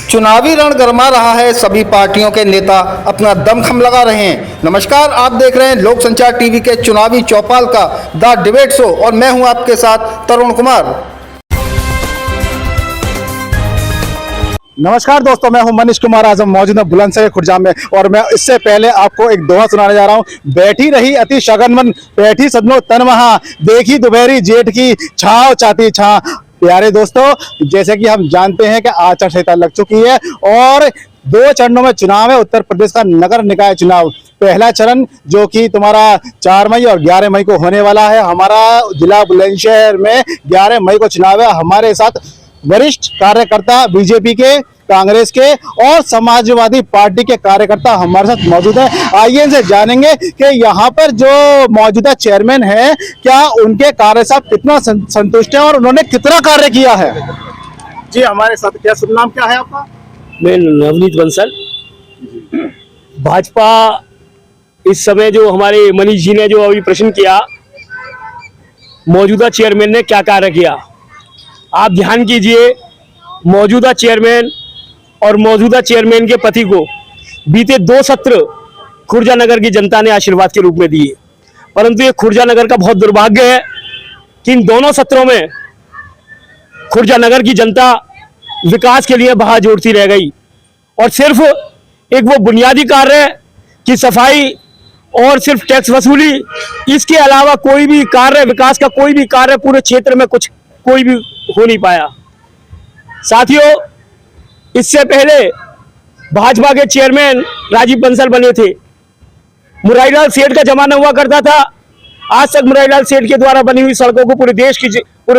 चुनावी रण गरमा रहा है। सभी पार्टियों के नेता अपना दमखम लगा रहे हैं। नमस्कार, आप देख रहे हैं लोक संचार टीवी के चुनावी चौपाल का द डिबेट शो और मैं हूं आपके साथ तरुण कुमार। नमस्कार दोस्तों, मैं हूं मनीष कुमार। आज हम मौजूद हैं बुलंदशहर खुर्जा में और मैं इससे पहले आपको एक दोहा सुनाने जा रहा हूं। बैठी रही अति शगन मन, बैठी सदनो तन वहां, देखी दोपहरी जेठ की छाव चाहती छा। प्यारे दोस्तों, जैसे कि हम जानते हैं कि आचार संहिता लग चुकी है और 2 चरणों में चुनाव है। उत्तर प्रदेश का नगर निकाय चुनाव पहला चरण जो कि तुम्हारा 4 मई और 11 मई को होने वाला है। हमारा जिला बुलंदशहर में 11 मई को चुनाव है। हमारे साथ वरिष्ठ कार्यकर्ता बीजेपी के, कांग्रेस के और समाजवादी पार्टी के कार्यकर्ता हमारे साथ मौजूद हैं। आइए इनसे जानेंगे कि यहाँ पर जो मौजूदा चेयरमैन हैं, क्या उनके कार्य से आप कितना संतुष्ट हैं और उन्होंने कितना कार्य किया है। जी हमारे साथ क्या शुभ नाम क्या है आपका? मैं नवनीत बंसल। भाजपा इस समय जो हमारे मनीष जी ने जो अभी प्रश्न किया, मौजूदा चेयरमैन ने क्या कार्य किया, आप ध्यान कीजिए। मौजूदा चेयरमैन और मौजूदा चेयरमैन के पति को बीते 2 सत्र खुर्जा नगर की जनता ने आशीर्वाद के रूप में दिए, परंतु ये खुर्जा नगर का बहुत दुर्भाग्य है कि इन दोनों सत्रों में खुर्जा नगर की जनता विकास के लिए बाहर जोड़ती रह गई और सिर्फ एक वो बुनियादी कार्य की सफाई और सिर्फ टैक्स वसूली, इसके अलावा कोई भी कार्य, विकास का कोई भी कार्य पूरे क्षेत्र में कोई भी हो नहीं पाया। साथियों, इससे पहले भाजपा के चेयरमैन राजीव बंसल बने थे। मुरारीलाल सेठ का जमाना हुआ करता था। आज तक मुरारीलाल सेठ के द्वारा बनी हुई सड़कों को पूरे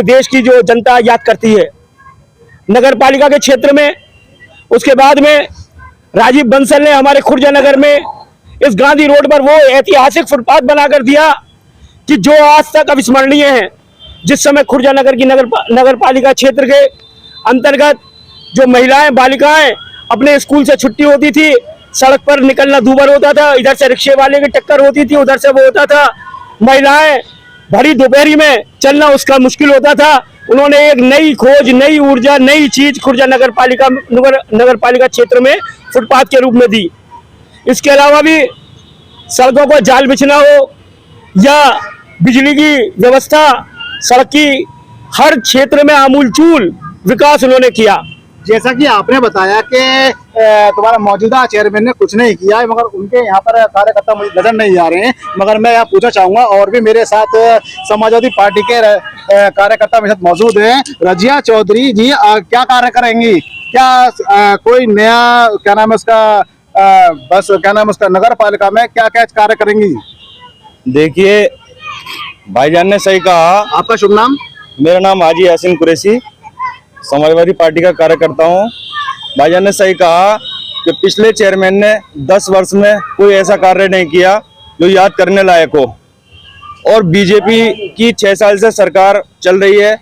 देश की जो जनता याद करती है। नगर पालिका के क्षेत्र में उसके बाद में राजीव बंसल ने हमारे खुर्जा नगर में इस गांधी रोड पर वो ऐतिहासिक फुटपाथ बनाकर दिया कि जो आज तक अविस्मरणीय है। जिस समय खुर्जा नगर की नगर पालिका क्षेत्र के अंतर्गत जो महिलाएं, बालिकाएं अपने स्कूल से छुट्टी होती थी, सड़क पर निकलना दूभर होता था। इधर से रिक्शे वाले की टक्कर होती थी, उधर से वो होता था। महिलाएं भरी दोपहरी में चलना उसका मुश्किल होता था। उन्होंने एक नई खोज, नई ऊर्जा, नई चीज खुर्जा नगर पालिका क्षेत्र में फुटपाथ के रूप में दी। इसके अलावा भी सड़कों को जाल बिछना हो या बिजली की व्यवस्था, सड़क की हर क्षेत्र में आमूलचूल विकास उन्होंने किया। जैसा कि आपने बताया कि तुम्हारा मौजूदा चेयरमैन ने कुछ नहीं किया है, मगर उनके यहाँ पर कार्यकर्ता मुझे नजर नहीं आ रहे हैं। मगर मैं यहाँ पूछना चाहूंगा, और भी मेरे साथ समाजवादी पार्टी के कार्यकर्ता मेरे साथ मौजूद हैं। रजिया चौधरी जी, क्या कार्य करेंगी? क्या कोई नया, क्या नाम है उसका, बस क्या नाम है उसका, नगर पालिका में क्या क्या कार्य करेंगी? देखिए, भाईजान ने सही कहा। आपका शुभ नाम? मेरा नाम हाजी यासीन कुरैशी, समाजवादी पार्टी का कार्यकर्ता हूँ। भाईजान ने सही कहा कि पिछले चेयरमैन ने 10 वर्ष में कोई ऐसा कार्य नहीं किया जो याद करने लायक हो, और बीजेपी की 6 साल से सरकार चल रही है,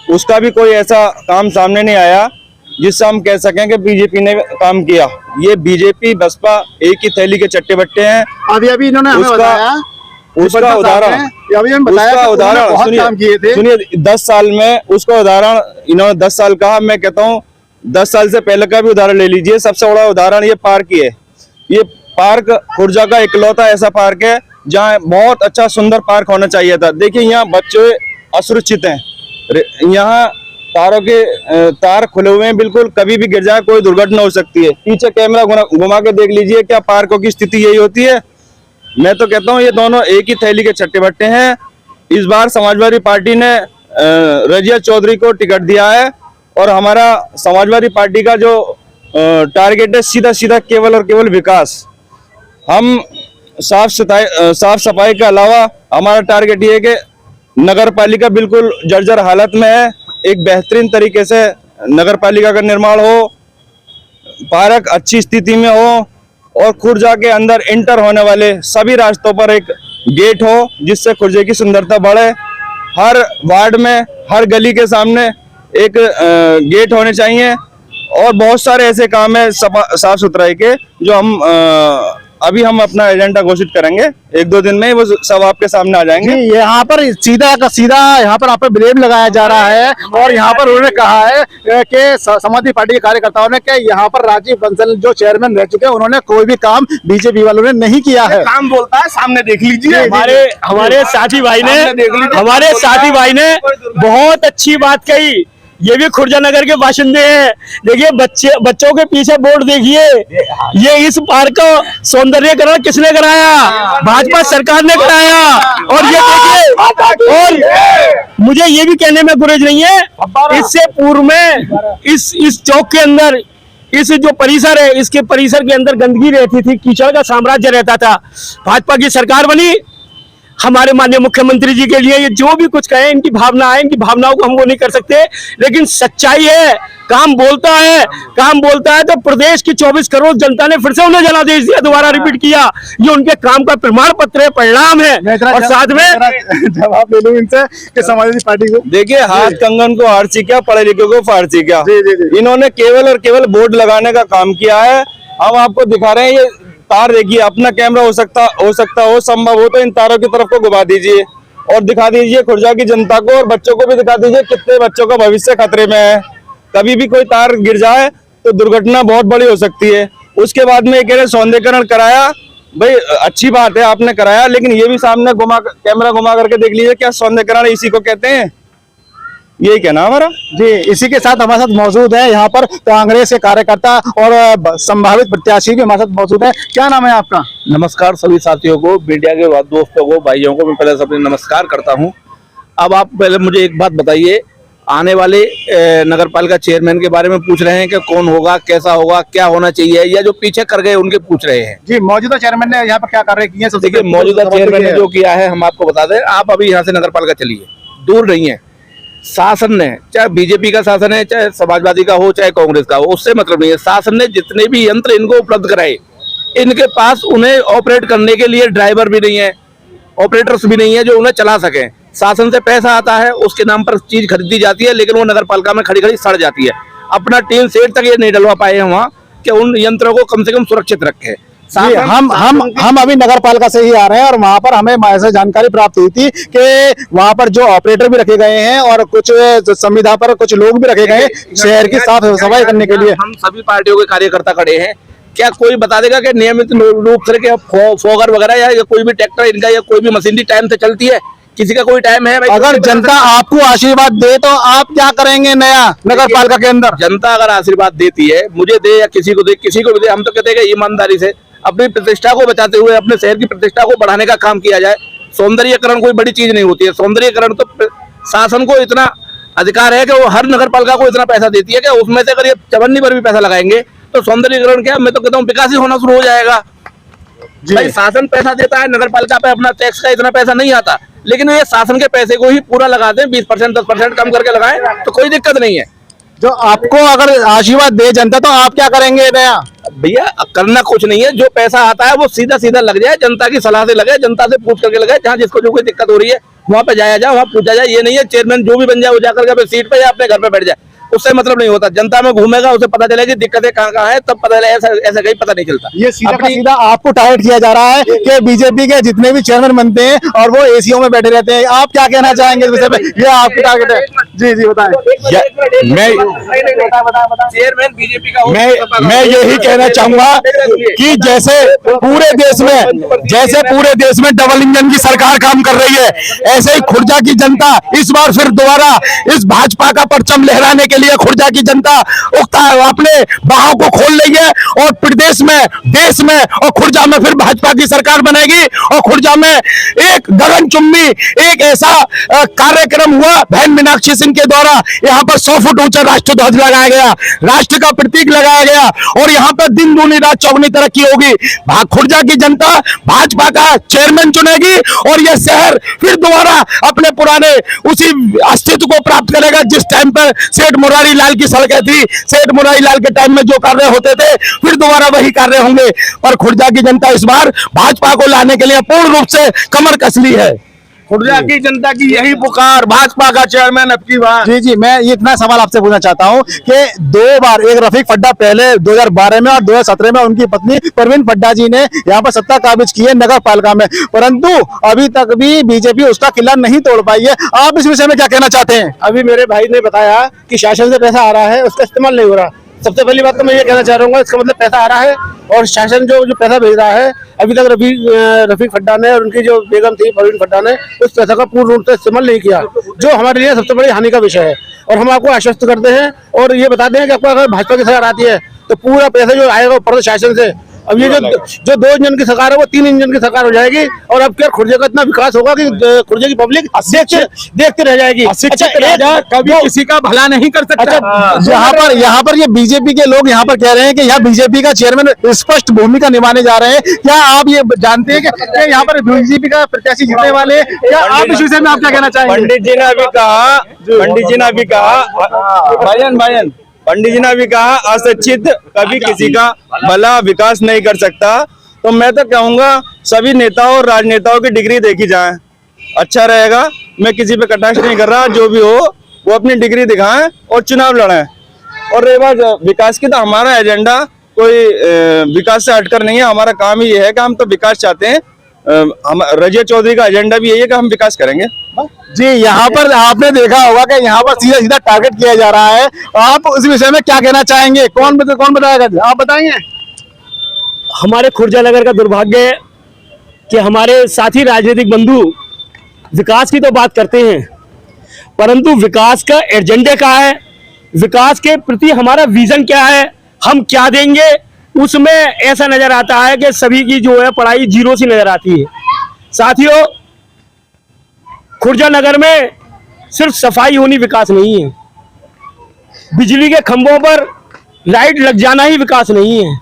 उसका भी कोई ऐसा काम सामने नहीं आया जिससे हम कह सकें कि बीजेपी ने काम किया। ये बीजेपी बसपा एक ही थैली के चट्टे बट्टे हैं। अभी इन्होंने हमें बताया, उसका उदाहरण सुनिए, 10 साल में उसका उदाहरण इन्होंने 10 साल कहा। मैं कहता हूँ 10 साल से पहले का भी उदाहरण ले लीजिए। सबसे बड़ा उदाहरण ये पार्क ही है। ये पार्क खुर्जा का इकलौता ऐसा पार्क है जहाँ बहुत अच्छा सुंदर पार्क होना चाहिए था। देखिए, यहाँ बच्चे असुरक्षित हैं, यहाँ तारों के तार खुले हुए हैं, बिल्कुल कभी भी गिर जाए कोई दुर्घटना हो सकती है। पीछे कैमरा घुमा के देख लीजिए, क्या पार्कों की स्थिति यही होती है? मैं तो कहता हूँ ये दोनों एक ही थैली के चट्टे बट्टे हैं। इस बार समाजवादी पार्टी ने रजिया चौधरी को टिकट दिया है और हमारा समाजवादी पार्टी का जो टारगेट है सीधा सीधा केवल और केवल विकास। हम साफ सफाई के अलावा हमारा टारगेट ये है कि नगर पालिका बिल्कुल जर्जर हालत में है, एक बेहतरीन तरीके से नगर पालिका का निर्माण हो, पार्क अच्छी स्थिति में हो और खुर्जा के अंदर इंटर होने वाले सभी रास्तों पर एक गेट हो जिससे खुर्जे की सुंदरता बढ़े। हर वार्ड में, हर गली के सामने एक गेट होने चाहिए और बहुत सारे ऐसे काम है साफ सुथराई के जो हम अभी हम अपना एजेंडा घोषित करेंगे, 1-2 दिन में ही वो सब आपके सामने आ जाएंगे। जी, यहाँ पर सीधा का सीधा यहाँ पर आप पे ब्लेम लगाया जा रहा है और यहाँ पर उन्होंने कहा है कि समाजवादी पार्टी के कार्यकर्ताओं ने कि यहाँ पर राजीव बंसल जो चेयरमैन रह चुके हैं उन्होंने कोई भी काम बीजेपी वालों ने नहीं किया है। काम बोलता है, सामने देख लीजिए। हमारे साथी भाई ने बहुत अच्छी बात कही। ये भी खुर्जा नगर के बाशिंदे हैं। देखिए बच्चों के पीछे बोर्ड देखिए, ये इस पार्क का सौंदर्यकरण किसने कराया? भाजपा सरकार ने कराया। और ये देखिए, और मुझे ये भी कहने में गुरेज नहीं है, इससे पूर्व में इस चौक के अंदर इस जो परिसर है, इसके परिसर के अंदर गंदगी रहती थी, कीचड़ का साम्राज्य रहता था। भाजपा की सरकार बनी, हमारे माननीय मुख्यमंत्री जी के लिए ये जो भी कुछ कहें, इनकी भावना है, इनकी भावनाओं को हम वो नहीं कर सकते, लेकिन सच्चाई है, काम बोलता है तो प्रदेश की 24 करोड़ जनता ने फिर से उन्हें जनादेश दिया, दोबारा रिपीट किया। ये उनके काम का प्रमाण पत्र है, परिणाम है। और साथ में जवाब ले लूं इनसे कि समाजवादी पार्टी को देखिए, हाथ कंगन को आरसी क्या, पढ़े लिखे को फारसी क्या। जी। इन्होंने केवल और केवल बोर्ड लगाने का काम किया है। हम आपको दिखा रहे हैं, ये तार देखिए, अपना कैमरा हो संभव हो तो इन तारों की तरफ को घुमा दीजिए और दिखा दीजिए खुर्जा की जनता को, और बच्चों को भी दिखा दीजिए कितने बच्चों का भविष्य खतरे में है। कभी भी कोई तार गिर जाए तो दुर्घटना बहुत बड़ी हो सकती है। उसके बाद में कह रहे सौंदर्यकरण कराया, भाई अच्छी बात है आपने कराया, लेकिन ये भी सामने कैमरा घुमा करके देख लीजिए, क्या सौंदर्यकरण इसी को कहते हैं? यही कहना हमारा। जी, इसी के साथ हमारे साथ मौजूद है यहाँ पर कांग्रेस के कार्यकर्ता और संभावित प्रत्याशी भी हमारे साथ मौजूद है। क्या नाम है आपका? नमस्कार सभी साथियों को, मीडिया के दोस्तों को, भाइयों को मैं पहले सबसे नमस्कार करता हूं। अब आप पहले मुझे एक बात बताइए, आने वाले नगर पालिका चेयरमैन के बारे में पूछ रहे हैं कि कौन होगा, कैसा होगा, क्या होना चाहिए, या जो पीछे कर गए उनके पूछ रहे हैं? जी, मौजूदा चेयरमैन ने यहाँ पर क्या कार्य किए हैं? देखिए, मौजूदा चेयरमैन ने जो किया है हम आपको बता दें। आप अभी यहाँ से नगर पालिका चलिए, दूर नहीं है। शासन ने, चाहे बीजेपी का शासन है, चाहे समाजवादी का हो, चाहे कांग्रेस का हो, उससे मतलब नहीं है। शासन ने जितने भी यंत्र इनको उपलब्ध कराए, इनके पास उन्हें ऑपरेट करने के लिए ड्राइवर भी नहीं है, ऑपरेटर्स भी नहीं है जो उन्हें चला सके। शासन से पैसा आता है, उसके नाम पर चीज खरीदी जाती है, लेकिन वो नगर पालिका में खड़ी खड़ी सड़ जाती है। अपना टीन सेट तक ये नहीं डलवा पाए हैं वहाँ कि उन यंत्रों को कम से कम सुरक्षित रखे। हम अभी नगर पालिका से ही आ रहे हैं और वहां पर हमें ऐसे जानकारी प्राप्त हुई थी कि वहां पर जो ऑपरेटर भी रखे गए हैं और कुछ संविदा पर कुछ लोग भी रखे गए हैं शहर की साफ सफाई करने के लिए। हम सभी पार्टियों के कार्यकर्ता खड़े हैं। क्या कोई बता देगा कि नियमित रूप से फोगर वगैरह या कोई भी ट्रैक्टर इनका या कोई भी मशीनरी टाइम से चलती है? किसी का कोई टाइम है? अगर जनता आपको आशीर्वाद दे तो आप क्या करेंगे नया नगर पालिका के अंदर? जनता अगर आशीर्वाद देती है, मुझे दे या किसी को दे, किसी को भी दे, हम तो कहते हैं कि ईमानदारी से अपनी प्रतिष्ठा को बचाते हुए अपने शहर की प्रतिष्ठा को बढ़ाने का काम किया जाए। सौंदर्यकरण कोई बड़ी चीज नहीं होती है। सौंदर्यकरण तो शासन को इतना अधिकार है कि वो हर नगर पालिका को इतना पैसा देती है कि उसमें से अगर ये चवन्नी पर भी पैसा लगाएंगे तो सौंदर्यकरण क्या, मैं तो कहता हूँ विकास ही होना शुरू हो जाएगा। भाई शासन पैसा देता है, नगर पालिका पे अपना टैक्स का इतना पैसा नहीं आता, लेकिन ये शासन के पैसे को ही पूरा लगा दें, 20% 10% कम करके लगाएं तो कोई दिक्कत नहीं है। जो आपको अगर आशीर्वाद दे जनता तो आप क्या करेंगे नया? भैया करना कुछ नहीं है, जो पैसा आता है वो सीधा सीधा लग जाए, जनता की सलाह से लगे, जनता से पूछ करके लगे। जहाँ जिसको जो कोई दिक्कत हो रही है वहाँ पे जाया जाए, वहाँ पूछा जाए। ये नहीं है चेयरमैन जो भी बन जाए वो जाकर के अपने सीट पे या अपने घर पे बैठ जाए, उससे मतलब नहीं होता। जनता में घूमेगा, उसे पता चलेगी दिक्कतें कहाँ कहाँ है, तब पता चले। ऐसा कहीं पता नहीं चलता। ये सीधा आपको टारगेट किया जा रहा है कि बीजेपी के जितने भी चेयरमैन बनते हैं और वो एसीओ में बैठे रहते हैं। आप क्या कहना चाहेंगे इस विषय पे? ये आपकी टारगेट है। जी बताएं। चेयरमैन बीजेपी का मैं यही कहना चाहूंगा कि जैसे पूरे देश में डबल इंजन की सरकार काम कर रही है, ऐसे ही खुर्जा की जनता इस बार फिर दोबारा इस भाजपा का परचम लहराने के लिए खुर्जा की जनता अपने बाहों को खोल रही है और प्रदेश में, देश में और खुर्जा में फिर भाजपा की सरकार बनेगी। और खुर्जा में एक गगनचुंबी एक ऐसा कार्यक्रम हुआ बहन मीनाक्षी सिंह के द्वारा, यहाँ पर 100 फुट ऊंचा राष्ट्र ध्वज लगाया गया, राष्ट्र का प्रतीक लगाया गया और यहाँ पर दिन दूनी रात चौगुनी तरक्की होगी। खुर्जा की जनता भाजपा का चेयरमैन चुनेगी और यह शहर फिर दोबारा अपने पुराने उसी अस्तित्व को प्राप्त करेगा जिस टाइम पर सेठ मुरारी लाल की सड़कें थी। सेठ मुरारी लाल के टाइम में जो कार्य होते थे फिर दोबारा वही कार्य होंगे। और खुर्जा की जनता इस बार भाजपा को लाने के लिए पूर्ण रूप से कमर कस ली है। खुर्जा की जनता की यही पुकार, भाजपा का चेयरमैन अब की बार। जी जी, मैं ये इतना सवाल आपसे पूछना चाहता हूँ कि 2 बार, एक रफीक फड्डा पहले 2012 में और 2017 में उनकी पत्नी परवीन फड्डा जी ने यहाँ पर सत्ता काबिज की है नगर पालिका में, परंतु अभी तक भी बीजेपी उसका किला नहीं तोड़ पाई है। आप इस विषय में क्या कहना चाहते हैं? अभी मेरे भाई ने बताया कि शासन से पैसा आ रहा है, उसका इस्तेमाल नहीं हो रहा। सबसे पहली बात तो मैं ये कहना चाह रहा हूँ, इसका मतलब पैसा आ रहा है और शासन जो पैसा भेज रहा है, अभी तक रफीक फड्डा ने और उनकी जो बेगम थी परवीन फड्डा ने उस पैसा का पूर्ण रूप से इस्तेमाल नहीं किया, जो हमारे लिए सबसे बड़ी हानि का विषय है। और हम आपको आश्वस्त करते हैं और ये बताते हैं कि आपको अगर भाजपा की सरकार आती है तो पूरा पैसा जो आएगा वो प्रदेश शासन से। अब ये जो 2 इंजन की सरकार है वो 3 इंजन की सरकार हो जाएगी और अब क्या खुर्जे का इतना विकास होगा कि खुर्जे की पब्लिक देखते रह जाएगी। अच्छा, कभी किसी का भला नहीं कर सकता। अच्छा, यहाँ पर ये बीजेपी के लोग यहाँ पर कह रहे हैं कि यहाँ बीजेपी का चेयरमैन स्पष्ट भूमिका निभाने जा रहे हैं। क्या आप ये जानते हैं कि यहाँ पर बीजेपी का प्रत्याशी जीतने वाले हैं? क्या आप इस विषय में आप क्या कहना चाहेंगे? पंडित जी ने अभी कहा पंडित जी ने अभी कहा अशिक्षित कभी किसी का भला विकास नहीं कर सकता। तो मैं तो कहूंगा सभी नेताओं और राजनेताओं की डिग्री देखी जाए, अच्छा रहेगा। मैं किसी पे कटाक्ष नहीं कर रहा, जो भी हो वो अपनी डिग्री दिखाएं और चुनाव लड़ें। और रही बात विकास की, तो हमारा एजेंडा कोई विकास से हटकर नहीं है। हमारा काम ही ये है कि हम तो विकास चाहते हैं। हम रजिया चौधरी का एजेंडा भी यही है कि हम विकास करेंगे। जी, यहाँ पर आपने देखा होगा कि यहाँ पर सीधा सीधा टारगेट किया जा रहा है। आप इस विषय में क्या कहना चाहेंगे? कौन बताएगा? आप बताएंगे। हमारे खुर्जा नगर का दुर्भाग्य है कि हमारे साथी राजनीतिक बंधु विकास की तो बात करते हैं, परंतु विकास का एजेंडा क्या है, विकास के प्रति हमारा विजन क्या है, हम क्या देंगे, उसमें ऐसा नजर आता है कि सभी की जो है पढ़ाई जीरो सी नजर आती है। साथियों, खुर्जा नगर में सिर्फ सफाई होनी विकास नहीं है, बिजली के खंभों पर लाइट लग जाना ही विकास नहीं है।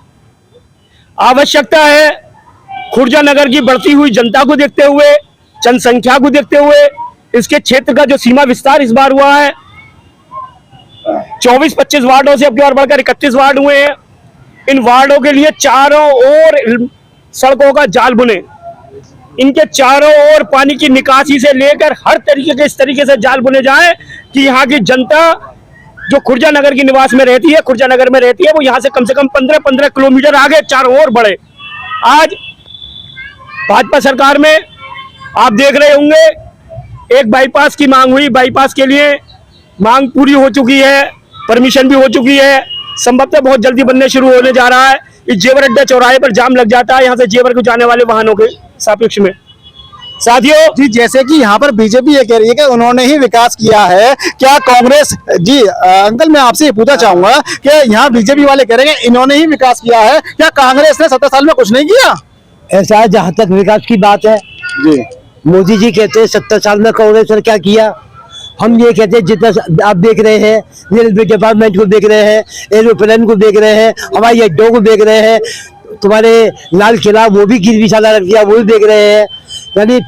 आवश्यकता है खुर्जा नगर की बढ़ती हुई जनता को देखते हुए, जनसंख्या को देखते हुए, इसके क्षेत्र का जो सीमा विस्तार इस बार हुआ है, 24-25 वार्डों से अब की बार बढ़कर 31 वार्ड हुए हैं। इन वार्डों के लिए चारों ओर सड़कों का जाल बुने, इनके चारों ओर पानी की निकासी से लेकर हर तरीके के इस तरीके से जाल बुने जाएं कि यहाँ की जनता जो खुर्जा नगर की निवास में रहती है, खुर्जा नगर में रहती है, वो यहाँ से कम 15-15 किलोमीटर आगे चारों ओर बढ़े। आज भाजपा सरकार में आप देख रहे होंगे एक बाईपास की मांग हुई, बाईपास के लिए मांग पूरी हो चुकी है, परमिशन भी हो चुकी है, संभवतः बहुत जल्दी बनने शुरू होने जा रहा है। इस जेवर अड्डा चौराहे पर जाम लग जाता है यहाँ से जेवर को जाने वाले वाहनों के सापेक्ष में। साथियों जी, जैसे कि यहाँ पर बीजेपी ये कह रही है कि उन्होंने ही विकास किया है, क्या कांग्रेस जी अंकल मैं आपसे ये पूछना चाहूंगा कि यहाँ बीजेपी वाले कह रहे हैं इन्होंने ही विकास किया है, क्या कांग्रेस ने 70 साल में कुछ नहीं किया? ऐसा है, जहाँ तक विकास की बात है जी, मोदी जी कहते हैं 70 साल में कांग्रेस ने क्या किया। हम ये कहते हैं जितना आप देख रहे हैं, रेलवे डिपार्टमेंट को देख रहे हैं, एरोप्लेन को देख रहे हैं, हवाई अड्डों को देख रहे हैं, तुम्हारे लाल किला वो भी गिरविशाला रख दिया वो भी देख रहे हैं, यानी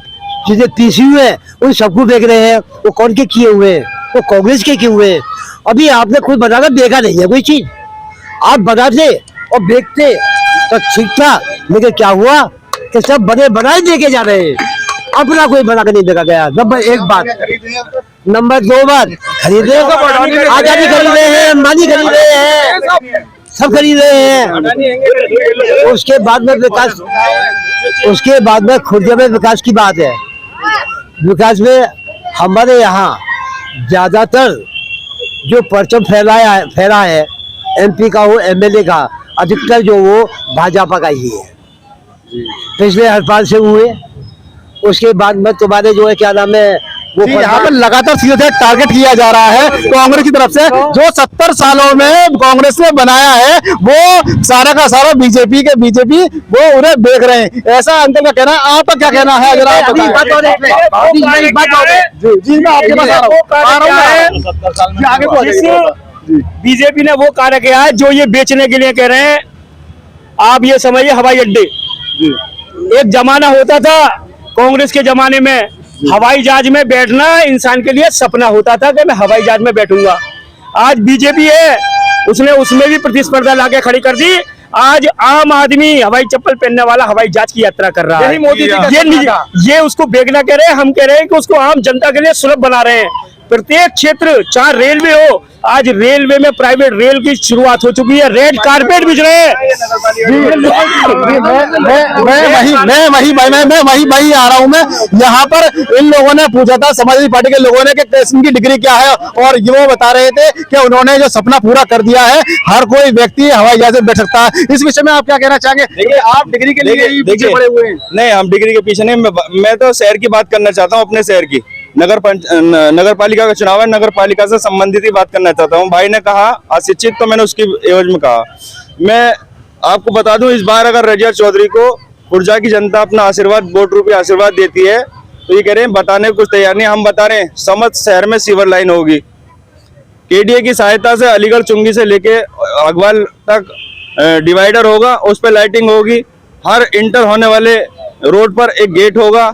जितने पीसीयू है उन सबको देख रहे हैं। वो कौन के किए हुए हैं? वो कांग्रेस के किए हुए हैं। अभी आपने खुद बनाकर देखा नहीं है कोई चीज, आप बनाते और देखते तो ठीक था, लेकिन क्या हुआ कि सब बने बनाए देके जा रहे हैं, अपना कोई बना के नहीं देखा गया। नंबर 1 बात। नंबर 2 बात, खरीदे आजादी खरीद रहे हैं, अंबानी खरीद रहे हैं, सब खरीद रहे हैं। उसके बाद में विकास, उसके बाद में खुर्जा में विकास की बात है। विकास में हमारे यहाँ ज्यादातर जो परचम फैला है एमपी का हो एमएलए का, अधिकतर जो वो भाजपा का ही है। पिछले हड़ताल से हुए, उसके बाद में तुम्हारे जो है क्या नाम है वो यहाँ पर लगातार सीधे टारगेट किया जा रहा है कांग्रेस की तरफ से। जो 70 सालों में कांग्रेस ने बनाया है वो सारा का सारा बीजेपी वो उन्हें देख रहे हैं, ऐसा अंकल का कहना है। आपका क्या कहना है? अगर आप बताएं। जी मैं आपके पास आ रहा हूँ। बीजेपी ने वो कार्य किया है जो ये बेचने के लिए कह रहे हैं। आप ये समझिए, हवाई अड्डे, एक जमाना होता था कांग्रेस के जमाने में हवाई जहाज में बैठना इंसान के लिए सपना होता था कि मैं हवाई जहाज में बैठूंगा। आज बीजेपी है, उसने उसमें भी प्रतिस्पर्धा लाके खड़ी कर दी। आज आम आदमी हवाई चप्पल पहनने वाला हवाई जहाज की यात्रा कर रहा है। मोदी जी का ये उसको बेगना कह रहे हैं, हम कह रहे हैं कि उसको आम जनता के लिए सुलभ बना रहे हैं। प्रत्येक क्षेत्र, चाहे रेलवे हो, आज रेलवे में प्राइवेट रेल की शुरुआत हो चुकी है, रेड कारपेट बिछ रहे हैं। मैं वही आ रहा हूँ। मैं यहाँ पर इन लोगों ने पूछा था, समाजवादी पार्टी के लोगों ने, कि कृष्ण की डिग्री क्या है, और ये वो बता रहे थे कि उन्होंने जो सपना पूरा कर दिया है, हर कोई व्यक्ति हवाई जहाज में बैठ सकता है। इस विषय में आप क्या कहना चाहेंगे? देखिए, आप डिग्री के लिए ही पीछे पड़े हुए हैं। नहीं, हम डिग्री के पीछे नहीं, मैं तो शहर की बात करना चाहता हूँ, अपने शहर की। नगर पालिका का चुनाव है, नगर पालिका से संबंधित ही बात करना चाहता हूँ। भाई ने कहा अशिक्षित, तो मैंने उसकी एवज में कहा। मैं आपको बता दूं, इस बार अगर रजिया चौधरी को खुर्जा की जनता अपना आशीर्वाद, वोट रूपी आशीर्वाद देती है, तो ये कह रहे हैं बताने को कुछ तैयार नहीं। हम बता रहे हैं, समस्त शहर में सीवर लाइन होगी, केडीए की सहायता से अलीगढ़ चुंगी से लेके अगवाल तक डिवाइडर होगा, उस पर लाइटिंग होगी। हर इंटर होने वाले रोड पर एक गेट होगा,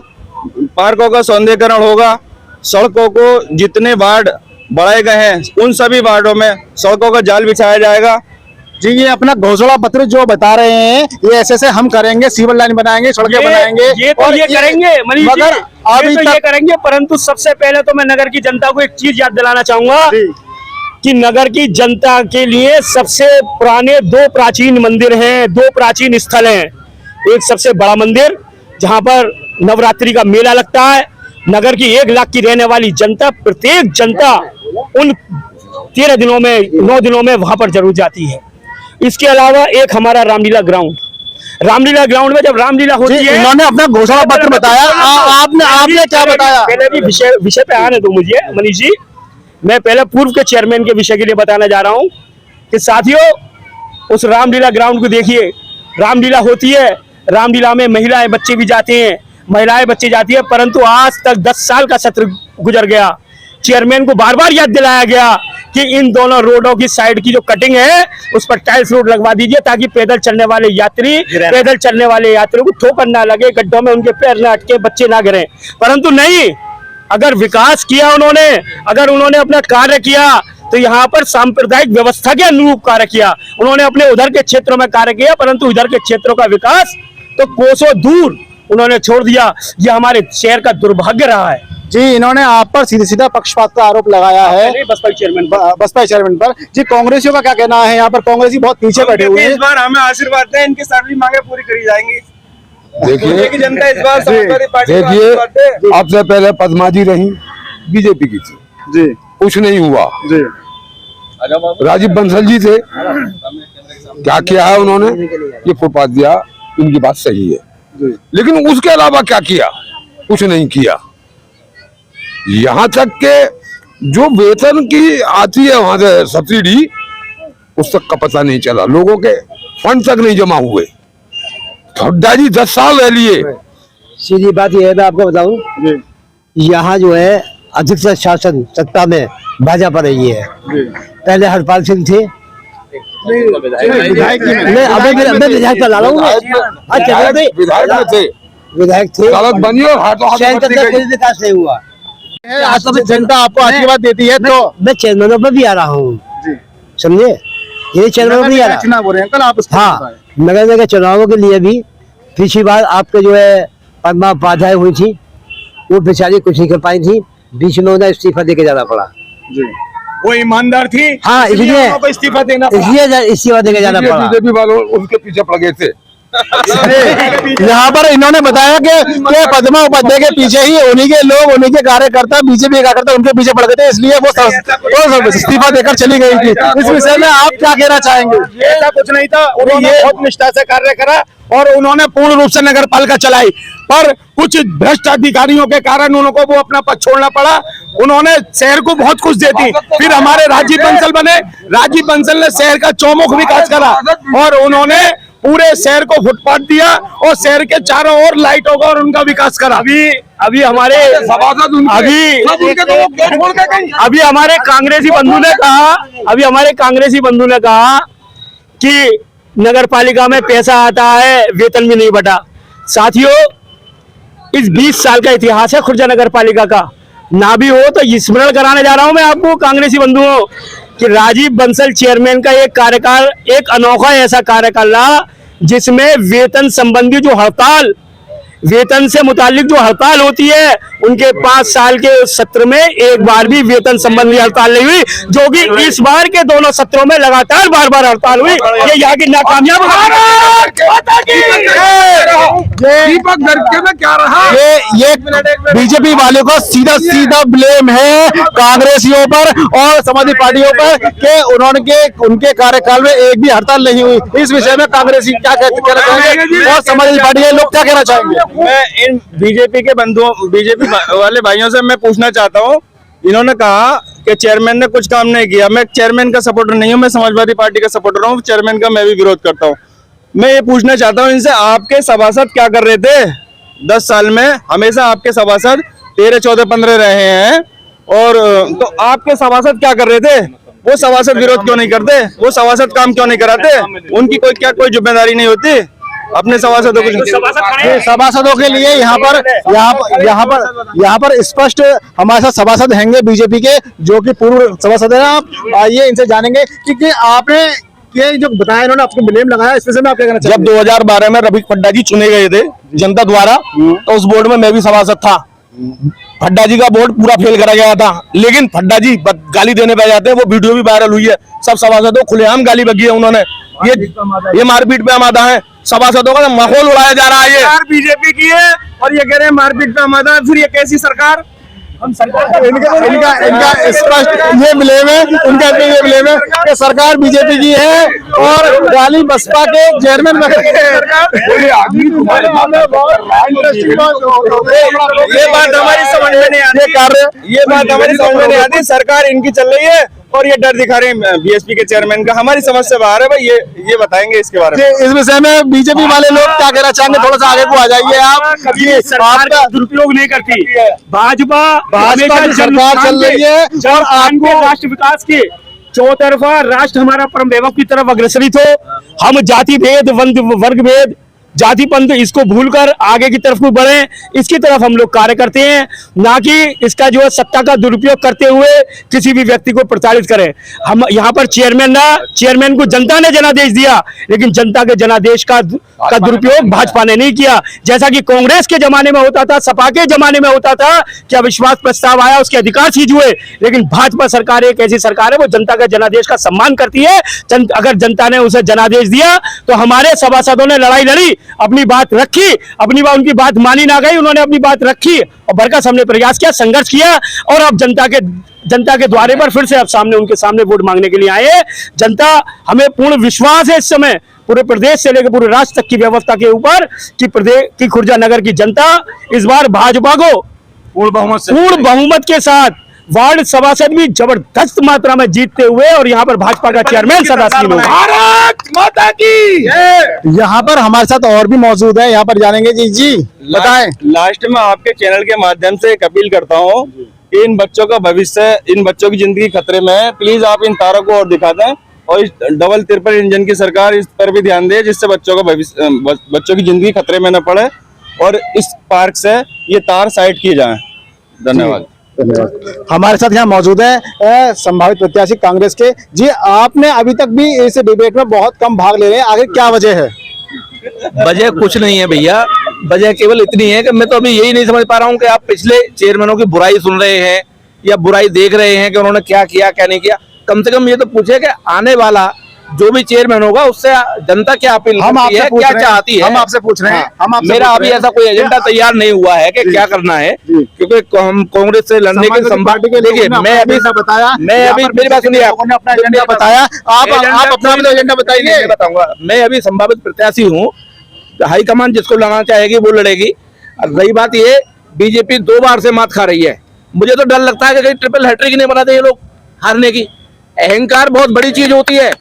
पार्कों का सौंदर्यीकरण होगा, सड़कों को जितने वार्ड बढ़ाए गए हैं उन सभी वार्डों में सड़कों का जाल बिछाया जाएगा। जी, ये अपना घोषणा पत्र जो बता रहे हैं, ये ऐसे हम करेंगे, सीवर लाइन बनाएंगे, सड़कें बनाएंगे, ये तो ये करेंगे मनीष जी, मगर अभी ये तो ये करेंगे। परंतु सबसे पहले तो मैं नगर की जनता को एक चीज याद दिलाना चाहूंगा कि नगर की जनता के लिए सबसे पुराने दो प्राचीन मंदिर हैं, दो प्राचीन स्थल हैं। एक सबसे बड़ा मंदिर जहां पर नवरात्रि का मेला लगता है, नगर की 1 लाख की रहने वाली जनता, प्रत्येक जनता उन 13 दिनों में, 9 दिनों में वहां पर जरूर जाती है। इसके अलावा एक हमारा रामलीला ग्राउंड, रामलीला ग्राउंड में जब रामलीला होती है, इन्होंने अपना घोषणा पत्र बताया, आपने क्या बताया? पहले भी विषय पे आने दो मुझे मनीष जी। मैं पहले पूर्व के चेयरमैन के विषय के लिए बताना जा रहा हूं कि साथियों, उस रामलीला ग्राउंड को देखिए, रामलीला होती है, रामलीला में महिलाएं बच्चे भी जाते हैं, महिलाएं बच्चे जाती है, परंतु आज तक 10 साल का सत्र गुजर गया। चेयरमैन को बार बार याद दिलाया गया कि इन दोनों रोडों की साइड की जो कटिंग है उस पर टाइल्स रोड लगवा दीजिए, ताकि पैदल चलने वाले यात्रियों को ठोकर ना लगे, गड्ढों में उनके पैर ना अटके, बच्चे ना गिरे। परंतु नहीं, अगर विकास किया उन्होंने, अगर उन्होंने अपना कार्य किया, तो यहाँ पर सांप्रदायिक व्यवस्था के अनुरूप कार्य किया। उन्होंने अपने उधर के क्षेत्रों में कार्य किया, परंतु इधर के क्षेत्रों का विकास तो कोसों दूर उन्होंने छोड़ दिया। यह हमारे शहर का दुर्भाग्य रहा है। जी, इन्होंने आप पर सीधा पक्षपात का आरोप लगाया है, बसपा चेयरमैन पर। जी, कांग्रेसियों का क्या कहना है? यहाँ पर कांग्रेसी बहुत पीछे बैठे हुए हैं। इस बार हमें आशीर्वाद दें, इनकी सभी मांगे पूरी करी जाएंगी। देखिए जनता इस बार समाजवादी पार्टी को देखिए, आशीर्वाद दे। अब से पहले पद्मा जी रही, बीजेपी की थी जी, कुछ नहीं हुआ। जी, राजीव बंसल जी थे, क्या किया है उन्होंने? ये फुटपाथ दिया, इनकी बात सही है, लेकिन उसके अलावा क्या किया? कुछ नहीं किया। यहाँ तक के जो वेतन की आती है वहां से सब्सिडी, उस तक का पता नहीं चला, लोगों के फंड तक नहीं जमा हुए। खड्डा जी 10 साल रह लिए। सीधी बात यह है, मैं आपको बताऊं, यहाँ जो है अधिकतर शासन सत्ता में भाजपा रही है। पहले हरपाल सिंह थे, मैं अभी विधायक का ला रहा हूँ। अच्छा, विधायक में थे, विधायक थे, सड़क बनी और हाथों शहर का कोई विकास नहीं हुआ। आज तो जनता आपको आशीर्वाद देती है, तो मैं चेयरमैनों पर भी आ रहा हूँ, समझे? ये चेयरमैनों पर भी आ रहा चुनाव हो रहे हैं, कल आप हाँ, नगर निगम चुनावों के लिए भी पिछली बार आपके जो है पद्मा उपाध्याय हुई थी, वो बेचारी कुछ नहीं कर पाई थी, बीच में उन्हें इस्तीफा देके जाना पड़ा। वो ईमानदार थी, हाँ, इसलिए इस्तीफा देना, इसलिए इस्तीफा देके जाना पड़ा। बीजेपी वालों उसके पीछे पड़ गए थे। यहाँ पर इन्होंने बताया कि पद्मा उपाध्याय के पीछे ही उन्हीं के लोग, उन्हीं के कार्यकर्ता, बीजेपी कार्यकर्ता उनके पीछे पड़ गए थे, इसलिए वो इस्तीफा देकर चली गई थी। इस विषय में आप क्या कहना चाहेंगे? ऐसा कुछ नहीं था, उन्होंने बहुत निष्ठा से कार्य करा और उन्होंने पूर्ण रूप से नगर पालिका चलाई, पर कुछ भ्रष्ट अधिकारियों के कारण उनको वो अपना पद छोड़ना पड़ा। उन्होंने शहर को बहुत कुछ देती, फिर हमारे राजीव बंसल बने, राजीव बंसल ने शहर का चौमुख विकास करा और उन्होंने पूरे शहर को फुटपाथ दिया और शहर के चारों ओर लाइट होगा और उनका विकास करा। अभी हमारे कांग्रेसी बंधु ने कहा कि नगर पालिका में पैसा आता है, वेतन भी नहीं बटा। साथियों, इस 20 साल का इतिहास है खुर्जा नगर पालिका का, ना भी हो तो स्मरण कराने जा रहा हूं मैं आपको कांग्रेसी बंधुओं कि राजीव बंसल चेयरमैन का एक कार्यकाल एक अनोखा ऐसा कार्यकाल रहा जिसमें वेतन संबंधी जो हड़ताल, वेतन से मुतालिक जो हड़ताल होती है, उनके 5 साल के उस सत्र में एक बार भी वेतन संबंधी हड़ताल नहीं हुई, जो कि इस बार के दोनों सत्रों में लगातार बार हड़ताल हुई। ये यहाँ की नाकामयाब दीपक दरके में क्या रहा? ये बीजेपी वाले को सीधा सीधा ब्लेम है कांग्रेसियों पर और समाजवादी पार्टियों पर कि उनके कार्यकाल में एक भी हड़ताल नहीं हुई। इस विषय में कांग्रेसी क्या कहना चाहेंगे और समाजवादी पार्टी के लोग क्या कहना चाहेंगे? मैं इन बीजेपी के बंधुओं, बीजेपी वाले भाइयों से मैं पूछना चाहता हूँ, इन्होंने कहा कि चेयरमैन ने कुछ काम नहीं किया। मैं चेयरमैन का सपोर्टर नहीं हूँ, मैं समाजवादी पार्टी का सपोर्टर हूँ, चेयरमैन का मैं भी विरोध करता हूँ। मैं ये पूछना चाहता हूँ इनसे, आपके सभासद क्या कर रहे थे 10 साल में? हमेशा आपके सभासद 13, 14, 15 रहे हैं, और तो आपके सभासद क्या कर रहे थे? वो सभासद विरोध क्यों नहीं करते? वो सभासद काम क्यों नहीं कराते? उनकी कोई जिम्मेदारी नहीं होती अपने सभासदों को? सभासदों के लिए यहाँ पर स्पष्ट हमारे साथ सभासद हैंगे बीजेपी के, जो कि पूर्व सभासद हैं। आप आइए इनसे जानेंगे कि आपने ये जो बताया, इन्होंने आपको ब्लेम लगाया, इस विषय में आप क्या कहना जब 2012 में रफीक फड्डा जी चुने गए थे जनता द्वारा, तो उस बोर्ड में मैं भी सभासद था। फड्डा जी का बोर्ड पूरा फेल करा गया था, लेकिन फड्डा जी गाली देने पे जाते हैं, वो वीडियो भी वायरल हुई है। सब सभासदों खुलेआम गाली बगी है उन्होंने। ये मारपीट पे आमादा है, सभासदों का माहौल उड़ाया जा रहा है। ये बीजेपी की है और ये कह रहे हैं मारपीट पे आमादा है। फिर ये कैसी सरकार? इनका स्पष्ट ये ब्लेम है, उनका ये ब्लेम है कि सरकार बीजेपी की है और गाली बसपा के चेयरमैन ये बात हमारी समझ में नहीं आती। ये बात हमारी समझ में नहीं आती। सरकार इनकी चल रही है और ये डर दिखा रहे हैं बीएसपी के चेयरमैन का। हमारी समझ से बाहर है भाई। ये बताएंगे इसके बारे में। इस विषय में बीजेपी वाले लोग क्या कहना चाहेंगे? थोड़ा सा आगे को आ जाइए आप। ये सरकार का दुरुपयोग नहीं करती। भाजपा की सरकार चल रही है और आपको राष्ट्र विकास के चौतरफा राष्ट्र हमारा परम वैभव की तरफ अग्रसरित हो। हम जाति भेद, वर्ग भेद, जाति पंथ इसको भूलकर आगे की तरफ को बढ़े, इसकी तरफ हम लोग कार्य करते हैं, ना कि इसका जो है सत्ता का दुरुपयोग करते हुए किसी भी व्यक्ति को प्रताड़ित करें। हम यहाँ पर चेयरमैन को जनता ने जनादेश दिया, लेकिन जनता के जनादेश का दुरुपयोग भाजपा ने नहीं किया। जैसा कि कांग्रेस के जमाने में होता था, सपा के जमाने में होता था कि अविश्वास प्रस्ताव आया, उसके अधिकार सीज हुए, लेकिन भाजपा सरकार एक ऐसी सरकार है वो जनता के जनादेश का सम्मान करती है। अगर जनता ने उसे जनादेश दिया तो हमारे सभासदों ने लड़ाई लड़ी, अपनी बात रखी, उनकी बात मानी ना गई, उन्होंने अपनी बात रखी और बरकस हमने प्रयास किया, संघर्ष किया और अब जनता के द्वारे पर फिर से अब उनके सामने वोट मांगने के लिए आए। जनता, हमें पूर्ण विश्वास है इस समय पूरे प्रदेश से लेकर पूरे राष्ट्र तक की व्यवस्था के ऊपर कि खुर्जा नगर की जनता इस बार भाजपा को पूर्ण बहुमत के साथ वार्ड सभासद भी जबरदस्त मात्रा में जीतते हुए और यहाँ पर भाजपा का चेयरमैन सदासीन होगा। भारत माता की। यहाँ पर हमारे साथ और भी मौजूद है, यहाँ पर जानेंगे। जी बताएं। लास्ट में आपके चैनल के माध्यम से एक अपील करता हूँ, इन बच्चों का भविष्य, इन बच्चों की जिंदगी खतरे में है। प्लीज आप इन तारों को और दिखा दें और इस डबल ट्रिपल इंजन की सरकार इस पर भी ध्यान दे, जिससे बच्चों की जिंदगी खतरे में न पड़े और इस पार्क से ये तार साइड किए जाएं। धन्यवाद। हमारे साथ यहाँ मौजूद है संभावित प्रत्याशी कांग्रेस के। जी, आपने अभी तक भी इस डिबेट में बहुत कम भाग ले रहे हैं, आगे क्या वजह है? वजह कुछ नहीं है भैया, वजह केवल इतनी है कि मैं तो अभी यही नहीं समझ पा रहा हूँ कि आप पिछले चेयरमैनों की बुराई सुन रहे हैं या बुराई देख रहे हैं कि उन्होंने क्या किया क्या नहीं किया। कम से कम ये तो पूछे कि आने वाला जो भी चेयरमैन होगा उससे जनता क्या अपील करती है, क्या चाहती है। हम आपसे पूछ रहे हैं। मेरा अभी ऐसा कोई एजेंडा तैयार नहीं हुआ है कि क्या करना है, क्योंकि हम कांग्रेस से लड़ने के संभावना। देखिए, मैं अभी मेरी बात सुनिए, आपने अपना एजेंडा बताया, आप अपना एजेंडा बताइए। मैं बताऊंगा, मैं अभी संभावित प्रत्याशी हूँ। हाईकमान जिसको लड़ना चाहेगी वो लड़ेगी। रही बात ये, बीजेपी 2 बार से मात खा रही है, मुझे तो डर लगता है कि कहीं ट्रिपल हैट्रिक नहीं बनाते ये लोग हारने की। अहंकार बहुत बड़ी चीज होती है।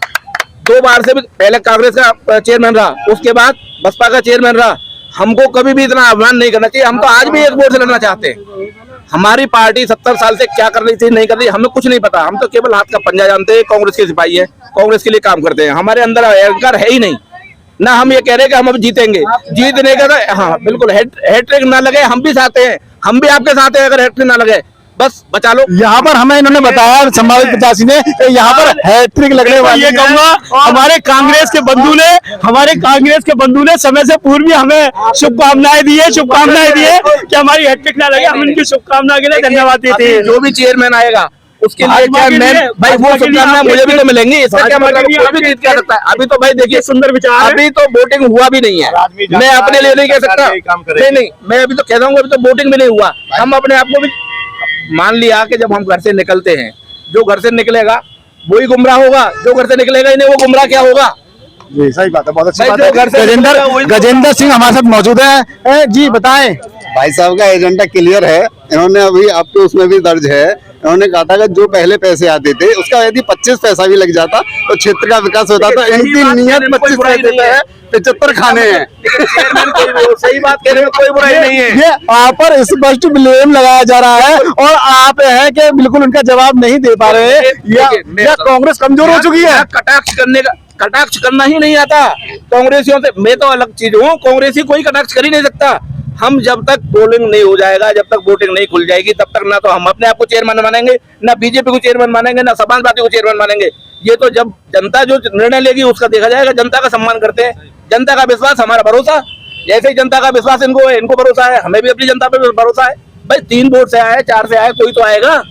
2 बार से भी पहले कांग्रेस का चेयरमैन रहा, उसके बाद बसपा का चेयरमैन रहा। हमको कभी भी इतना अभिमान नहीं करना चाहिए। हम तो आज भी एक वोट से लड़ना चाहते हैं। हमारी पार्टी 70 साल से क्या कर रही थी नहीं कर रही हमें कुछ नहीं पता। हम तो केवल हाथ का पंजा जानते हैं, कांग्रेस के सिपाही है, कांग्रेस के लिए काम करते हैं। हमारे अंदर अहंकार है ही नहीं ना। हम ये कह रहे हैं कि हम अब जीतेंगे, जीतने का तो हाँ बिल्कुल हैट्रिक ना लगे हम भी चाहते हैं, हम भी आपके साथ हैं। अगर हैट्रिक ना लगे बस बचा लो। यहाँ पर हमें इन्होंने बताया संभावित प्रत्याशी ने कि यहाँ पर हैट्रिक लगने वाली ये है। कहूंगा हमारे कांग्रेस के बंधु ने समय से पूर्व ही हमें शुभकामनाएं दी है कि हमारी हैट्रिक ना लगे। हम इनकी शुभकामना के लिए धन्यवाद देते हैं। जो भी चेयरमैन आएगा उसके लिए भाजपा क्या के मैं लिए- भाई वो भाजपा के लिए शुभकामनाएं आपके मुझे भी लिए- तो मिलेंगी, इसका क्या भाजपा मतलब के लिए कोई भी आपके जीत कर सकता है। अभी तो भाई देखिए सुंदर विचार है। अभी तो वोटिंग हुआ भी नहीं है, मैं अपने लिए नहीं कह सकता। नहीं मैं अभी तो कह रहा हूँ अभी तो वोटिंग भी नहीं हुआ। हम अपने आप को भी मान लिया कि जब हम घर से निकलते हैं, जो घर से निकलेगा वही गुमराह होगा, जो घर से निकलेगा ही नहीं वो गुमराह क्या होगा। जी सही बात है, बहुत अच्छी भाई बात जो घर से है। निकलेगा वही- गजेंद्र सिंह हमारे साथ मौजूद है। जी बताएं। भाई साहब का एजेंडा क्लियर है। इन्होंने अभी आपके उसमें भी दर्ज है, इन्होंने कहा था कि जो पहले पैसे आते थे उसका यदि 25 पैसा भी लग जाता तो क्षेत्र का विकास होता। तो इनकी नियत 25 पैसे पे है, 75 खाने हैं। चेयरमैन सही बात कहने में कोई बुराई नहीं है। ये आप पर स्पष्ट ब्लेम लगाया जा रहा है और आप है कि बिल्कुल उनका जवाब नहीं दे पा रहे हैं या कांग्रेस कमजोर हो चुकी है। कटाक्ष करना ही नहीं आता कांग्रेसियों से। मैं तो अलग चीज हूँ, कांग्रेसी कोई कटाक्ष कर ही नहीं सकता। हम जब तक पोलिंग नहीं हो जाएगा, जब तक वोटिंग नहीं खुल जाएगी, तब तक ना तो हम अपने आप को चेयरमैन मानेंगे, ना बीजेपी को चेयरमैन मानेंगे, ना समाजवादी को चेयरमैन मानेंगे। ये तो जब जनता जो निर्णय लेगी उसका देखा जाएगा। जनता का सम्मान करते हैं, जनता का विश्वास हमारा भरोसा। जैसे ही जनता का विश्वास इनको है, इनको भरोसा है, हमें भी अपनी जनता पे भरोसा है। भाई 3 वोट से आए, 4 से आए, कोई तो आएगा।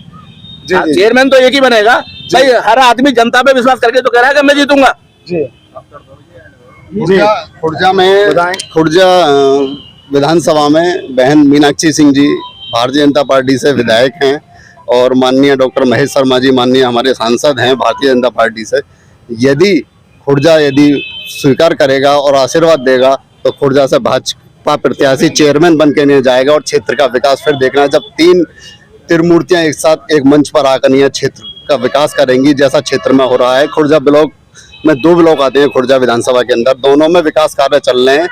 चेयरमैन तो एक ही बनेगा। भाई हर आदमी जनता पे विश्वास करके तो कह रहा है कि मैं जीतूंगा। खुर्जा विधानसभा में बहन मीनाक्षी सिंह जी भारतीय जनता पार्टी से विधायक हैं और माननीय डॉक्टर महेश शर्मा जी माननीय हमारे सांसद हैं भारतीय जनता पार्टी से। यदि खुर्जा स्वीकार करेगा और आशीर्वाद देगा तो खुर्जा से भाजपा प्रत्याशी चेयरमैन बन के नहीं जाएगा और क्षेत्र का विकास फिर देखना। जब 3 त्रिमूर्तियां एक साथ एक मंच पर आकर यह क्षेत्र का विकास करेंगी, जैसा क्षेत्र में हो रहा है। खुर्जा ब्लॉक में 2 ब्लॉक आते हैं खुर्जा विधानसभा के अंदर, दोनों में विकास कार्य चल रहे हैं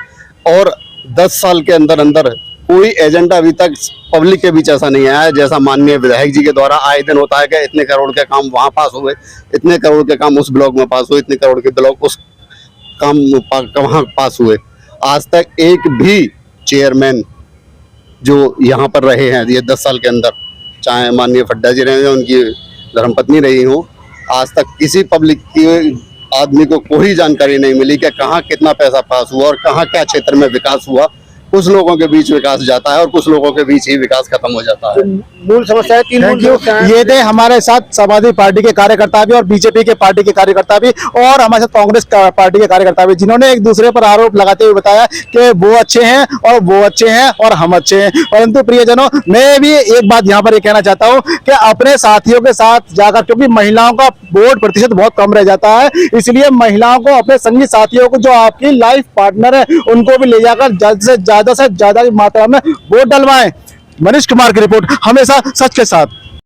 और 10 साल के अंदर अंदर कोई एजेंडा अभी तक पब्लिक के बीच ऐसा नहीं आया है जैसा माननीय विधायक जी के द्वारा आए दिन होता है कि इतने करोड़ के काम वहां पास हुए, इतने करोड़ के काम उस ब्लॉक में पास हुए, इतने करोड़ के ब्लॉक उस काम वहां पास हुए। आज तक एक भी चेयरमैन जो यहाँ पर रहे हैं ये 10 साल के अंदर, चाहे माननीय फड्डा जी रहे हो, उनकी धर्मपत्नी रही हो, आज तक किसी पब्लिक की आदमी को कोई जानकारी नहीं मिली कि कहाँ कितना पैसा पास हुआ और कहाँ क्या क्षेत्र में विकास हुआ। कुछ लोगों के बीच विकास जाता है और कुछ लोगों के बीच ही विकास खत्म हो जाता है। मूल समस्या है, 3 मूल समस्याएं। ये थे हमारे साथ समाजवादी पार्टी के कार्यकर्ता भी और बीजेपी के पार्टी के कार्यकर्ता भी और हमारे साथ कांग्रेस पार्टी के कार्यकर्ता भी, जिन्होंने एक दूसरे पर आरोप लगाते हुए बताया कि वो अच्छे हैं और वो अच्छे हैं और हम अच्छे हैं। परंतु प्रियजनों, मैं भी एक बात यहाँ पर कहना चाहता हूँ कि अपने साथियों के साथ जाकर, क्योंकि महिलाओं का वोट प्रतिशत बहुत कम रह जाता है, इसलिए महिलाओं को, अपने संगी साथियों को, जो आपकी लाइफ पार्टनर है, उनको भी ले जाकर ज्यादा से ज्यादा मात्रा में वोट डलवाएं। मनीष कुमार की रिपोर्ट, हमेशा सच के साथ।